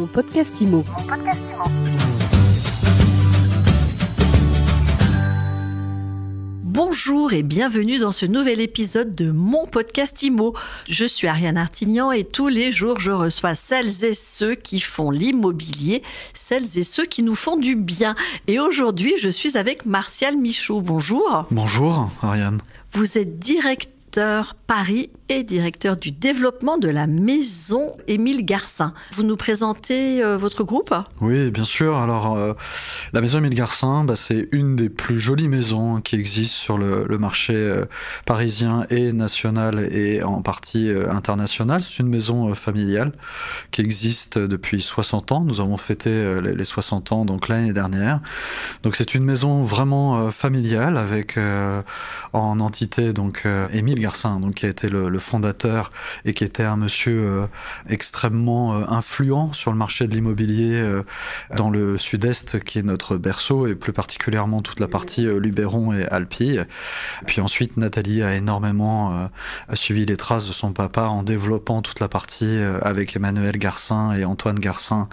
Mon podcast IMO. Bonjour et bienvenue dans ce nouvel épisode de mon podcast IMO. Je suis Ariane Artignan et tous les jours je reçois celles et ceux qui font l'immobilier, celles et ceux qui nous font du bien. Et aujourd'hui je suis avec Martial Michaud. Bonjour. Bonjour Ariane. Vous êtes directeur Paris et directeur du développement de la maison Émile Garcin. Vous nous présentez votre groupe ? Oui, bien sûr. Alors, la maison Émile Garcin, c'est une des plus jolies maisons qui existent sur le marché parisien et national et en partie international. C'est une maison familiale qui existe depuis 60 ans. Nous avons fêté les 60 ans donc l'année dernière. Donc, c'est une maison vraiment familiale avec en entité donc Émile Garcin, donc qui a été le fondateur et qui était un monsieur extrêmement influent sur le marché de l'immobilier dans le sud-est qui est notre berceau et plus particulièrement toute la partie Luberon et Alpille. Puis ensuite Nathalie a énormément suivi les traces de son papa en développant toute la partie avec Emmanuel Garcin et Antoine Garcin,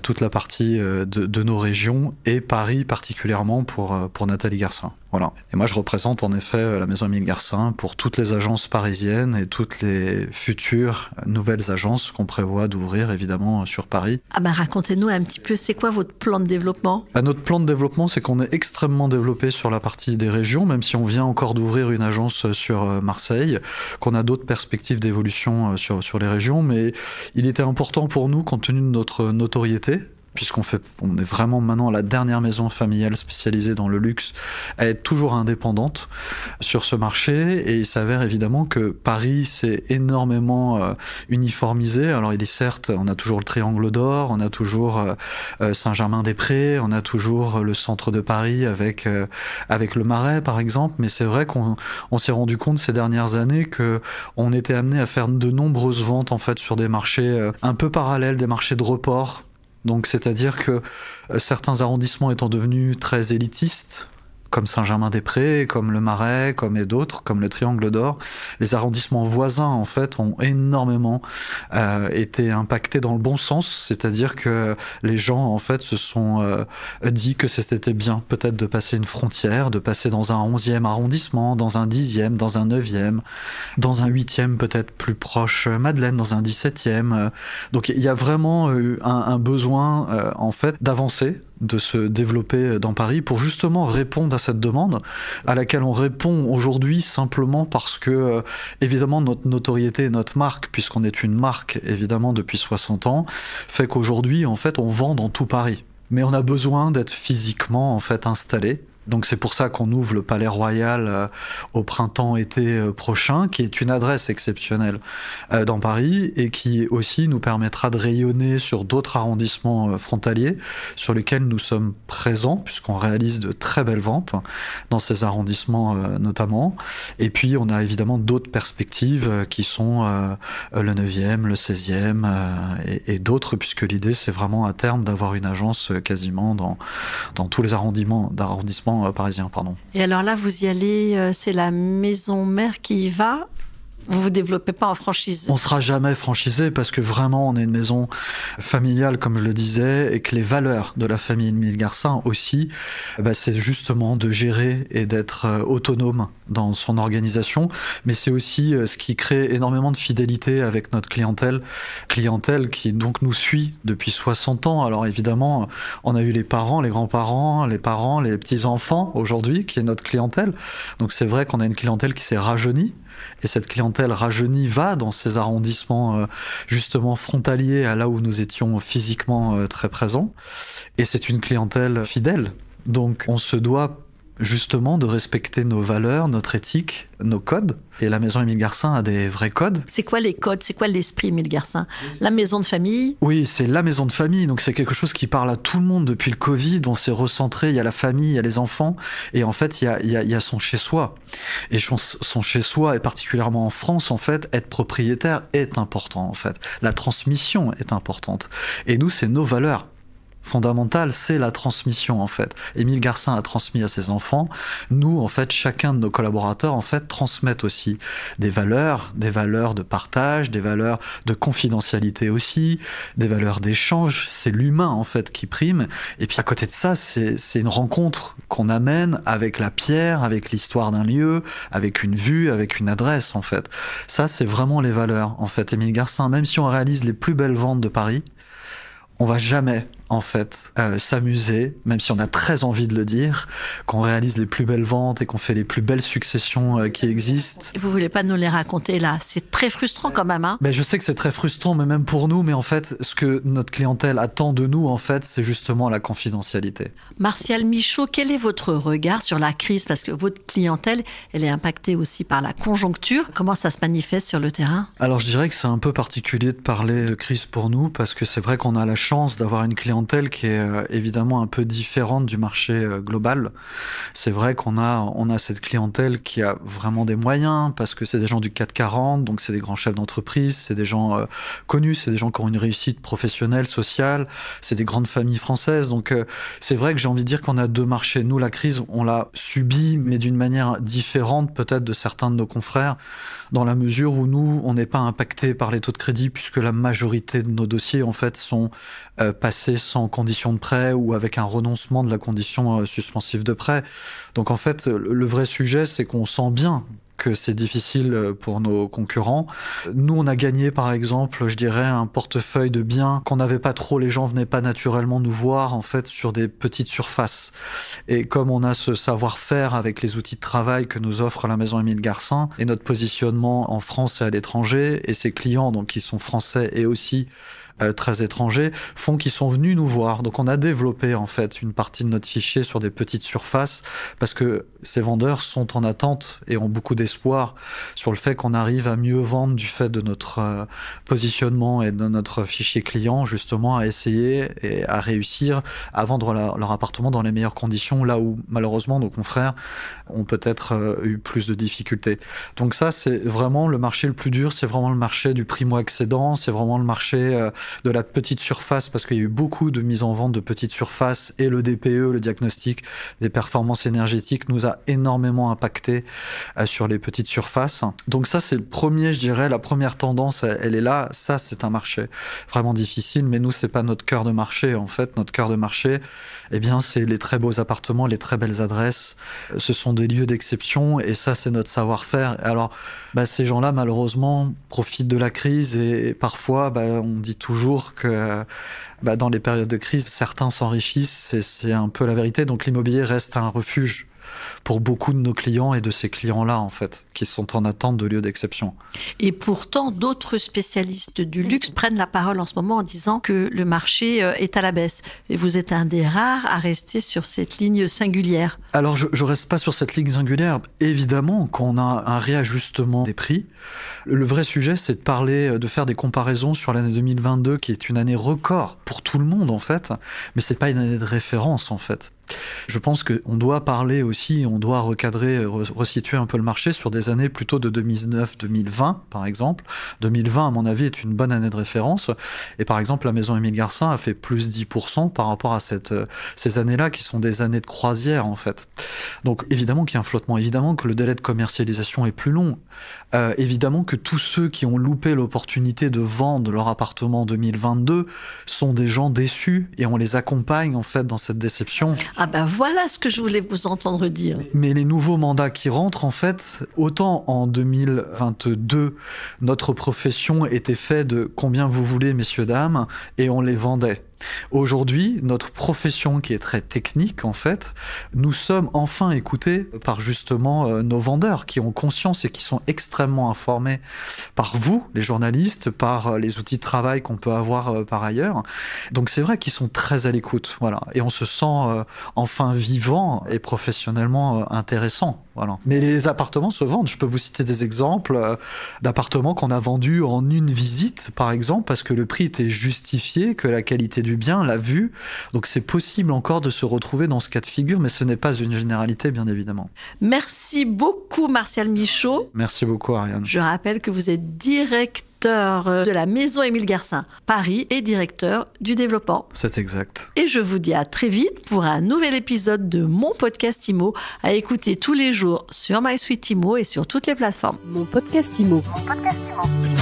toute la partie de nos régions et Paris particulièrement pour Nathalie Garcin. Voilà. Et moi, je représente en effet la maison Émile Garcin pour toutes les agences parisiennes et toutes les futures nouvelles agences qu'on prévoit d'ouvrir évidemment sur Paris. Racontez-nous un petit peu, c'est quoi votre plan de développement ? Notre plan de développement, c'est qu'on est extrêmement développé sur la partie des régions, même si on vient encore d'ouvrir une agence sur Marseille, qu'on a d'autres perspectives d'évolution sur les régions, mais il était important pour nous, compte tenu de notre notoriété, puisqu'on est vraiment maintenant la dernière maison familiale spécialisée dans le luxe, à être toujours indépendante sur ce marché. Et il s'avère évidemment que Paris s'est énormément uniformisé. Alors il est certes, on a toujours le Triangle d'Or, on a toujours Saint-Germain-des-Prés, on a toujours le centre de Paris avec le Marais par exemple, mais c'est vrai qu'on s'est rendu compte ces dernières années qu'on était amené à faire de nombreuses ventes en fait sur des marchés un peu parallèles, des marchés de report. Donc, c'est-à-dire que certains arrondissements étant devenus très élitistes, comme Saint-Germain-des-Prés, comme le Marais, comme et d'autres, comme le Triangle d'Or, les arrondissements voisins, en fait, ont énormément été impactés dans le bon sens, c'est-à-dire que les gens, en fait, se sont dit que c'était bien peut-être de passer une frontière, de passer dans un 11e arrondissement, dans un 10e, dans un 9e, dans un 8e peut-être plus proche Madeleine, dans un 17e. Donc, il y a vraiment un besoin, en fait, d'avancer, de se développer dans Paris pour justement répondre à cette demande à laquelle on répond aujourd'hui simplement parce que évidemment notre notoriété et notre marque, puisqu'on est une marque évidemment depuis 60 ans, fait qu'aujourd'hui en fait on vend dans tout Paris. Mais on a besoin d'être physiquement en fait installé. Donc c'est pour ça qu'on ouvre le Palais Royal au printemps-été prochain, qui est une adresse exceptionnelle dans Paris et qui aussi nous permettra de rayonner sur d'autres arrondissements frontaliers sur lesquels nous sommes présents, puisqu'on réalise de très belles ventes dans ces arrondissements notamment. Et puis on a évidemment d'autres perspectives qui sont le 9e, le 16e et d'autres, puisque l'idée c'est vraiment à terme d'avoir une agence quasiment dans tous les arrondissements parisien, pardon. Et alors là, vous y allez, c'est la maison mère qui y va ? Vous ne vous développez pas en franchise ? On ne sera jamais franchisé parce que vraiment, on est une maison familiale, comme je le disais, et que les valeurs de la famille Émile Garcin aussi, c'est justement de gérer et d'être autonome dans son organisation, mais c'est aussi ce qui crée énormément de fidélité avec notre clientèle qui donc nous suit depuis 60 ans. Alors évidemment, on a eu les parents, les grands-parents, les parents, les petits-enfants aujourd'hui, qui est notre clientèle. Donc c'est vrai qu'on a une clientèle qui s'est rajeunie. Et cette clientèle rajeunie va dans ces arrondissements justement frontaliers à là où nous étions physiquement très présents. Et c'est une clientèle fidèle. Donc on se doit justement de respecter nos valeurs, notre éthique, nos codes. Et la maison Émile Garcin a des vrais codes. C'est quoi les codes ? C'est quoi l'esprit Émile Garcin ? La maison de famille ? Oui, c'est la maison de famille. Donc c'est quelque chose qui parle à tout le monde depuis le Covid. On s'est recentré, il y a la famille, il y a les enfants. Et en fait, il y a son chez-soi. Et son chez-soi, et particulièrement en France, en fait, être propriétaire est important, en fait. La transmission est importante. Et nous, c'est nos valeurs. fondamentale, c'est la transmission en fait. Émile Garcin a transmis à ses enfants. Nous, en fait, chacun de nos collaborateurs, en fait, transmettent aussi des valeurs de partage, des valeurs de confidentialité aussi, des valeurs d'échange. C'est l'humain en fait qui prime. Et puis à côté de ça, c'est une rencontre qu'on amène avec la pierre, avec l'histoire d'un lieu, avec une vue, avec une adresse en fait. Ça, c'est vraiment les valeurs en fait. Émile Garcin, même si on réalise les plus belles ventes de Paris, on va jamais en fait s'amuser, même si on a très envie de le dire, qu'on réalise les plus belles ventes et qu'on fait les plus belles successions qui existent. Vous voulez pas nous les raconter là? C'est très frustrant quand même, hein? Je sais que c'est très frustrant, mais même pour nous, mais en fait, ce que notre clientèle attend de nous, en fait, c'est justement la confidentialité. Martial Michaud, quel est votre regard sur la crise? Parce que votre clientèle, elle est impactée aussi par la conjoncture. Comment ça se manifeste sur le terrain? Alors, je dirais que c'est un peu particulier de parler de crise pour nous, parce que c'est vrai qu'on a la chance d'avoir une clientèle qui est évidemment un peu différente du marché global. C'est vrai qu'on a cette clientèle qui a vraiment des moyens, parce que c'est des gens du CAC 40, donc c'est des grands chefs d'entreprise, c'est des gens connus, c'est des gens qui ont une réussite professionnelle, sociale, c'est des grandes familles françaises. Donc c'est vrai que j'ai envie de dire qu'on a deux marchés. Nous, la crise, on l'a subie, mais d'une manière différente peut-être de certains de nos confrères, dans la mesure où nous, on n'est pas impacté par les taux de crédit, puisque la majorité de nos dossiers, en fait, sont passés sans condition de prêt ou avec un renoncement de la condition suspensive de prêt. Donc en fait, le vrai sujet, c'est qu'on sent bien que c'est difficile pour nos concurrents. Nous, on a gagné, par exemple, je dirais, un portefeuille de biens qu'on n'avait pas trop, les gens venaient pas naturellement nous voir, en fait, sur des petites surfaces. Et comme on a ce savoir-faire avec les outils de travail que nous offre la maison Émile Garcin, et notre positionnement en France et à l'étranger, et ses clients, donc, qui sont français et aussi très étrangers, font qu'ils sont venus nous voir. Donc on a développé en fait une partie de notre fichier sur des petites surfaces, parce que ces vendeurs sont en attente et ont beaucoup d'espoir sur le fait qu'on arrive à mieux vendre du fait de notre positionnement et de notre fichier client, justement à essayer et à réussir à vendre leur appartement dans les meilleures conditions, là où malheureusement nos confrères ont peut-être eu plus de difficultés. Donc ça, c'est vraiment le marché le plus dur, c'est vraiment le marché du primo-accédant, c'est vraiment le marché de la petite surface, parce qu'il y a eu beaucoup de mise en vente de petites surfaces, et le DPE, le diagnostic des performances énergétiques, nous a énormément impacté sur les petites surfaces. Donc ça, c'est le premier, je dirais, la première tendance, elle est là. Ça, c'est un marché vraiment difficile, mais nous, c'est pas notre cœur de marché. En fait, notre cœur de marché, eh bien, c'est les très beaux appartements, les très belles adresses. Ce sont des lieux d'exception, et ça, c'est notre savoir-faire. Alors, ces gens-là, malheureusement, profitent de la crise, et parfois, on dit toujours que dans les périodes de crise, certains s'enrichissent, et c'est un peu la vérité. Donc l'immobilier reste un refuge pour beaucoup de nos clients et de ces clients-là, en fait, qui sont en attente de lieux d'exception. Et pourtant, d'autres spécialistes du luxe prennent la parole en ce moment en disant que le marché est à la baisse. Et vous êtes un des rares à rester sur cette ligne singulière. Alors, je reste pas sur cette ligne singulière. Évidemment qu'on a un réajustement des prix. Le vrai sujet, c'est de faire des comparaisons sur l'année 2022, qui est une année record pour tout le monde, en fait. Mais c'est pas une année de référence, en fait. Je pense qu'on doit parler aussi, on doit recadrer, resituer un peu le marché sur des années plutôt de 2019-2020, par exemple. 2020, à mon avis, est une bonne année de référence. Et par exemple, la maison Émile Garcin a fait plus 10% par rapport à ces années-là, qui sont des années de croisière, en fait. Donc, évidemment qu'il y a un flottement, évidemment que le délai de commercialisation est plus long, évidemment que tous ceux qui ont loupé l'opportunité de vendre leur appartement en 2022 sont des gens déçus, et on les accompagne, en fait, dans cette déception. Ah voilà ce que je voulais vous entendre dire. Mais les nouveaux mandats qui rentrent, en fait, autant en 2022, notre profession était faite de combien vous voulez, messieurs, dames, et on les vendait. Aujourd'hui, notre profession qui est très technique, en fait, nous sommes enfin écoutés par justement nos vendeurs qui ont conscience et qui sont extrêmement informés par vous, les journalistes, par les outils de travail qu'on peut avoir par ailleurs. Donc c'est vrai qu'ils sont très à l'écoute, voilà. Et on se sent enfin vivant et professionnellement intéressant. Voilà. Mais les appartements se vendent. Je peux vous citer des exemples d'appartements qu'on a vendus en une visite, par exemple, parce que le prix était justifié, que la qualité du bien, la vue. Donc c'est possible encore de se retrouver dans ce cas de figure, mais ce n'est pas une généralité, bien évidemment. Merci beaucoup, Martial Michaud. Merci beaucoup, Ariane. Je rappelle que vous êtes directeur directeur de la Maison Émile Garcin Paris et directeur du développement. C'est exact. Et je vous dis à très vite pour un nouvel épisode de mon podcast IMO à écouter tous les jours sur MySuite IMO et sur toutes les plateformes. Mon podcast IMO. Mon podcast IMO.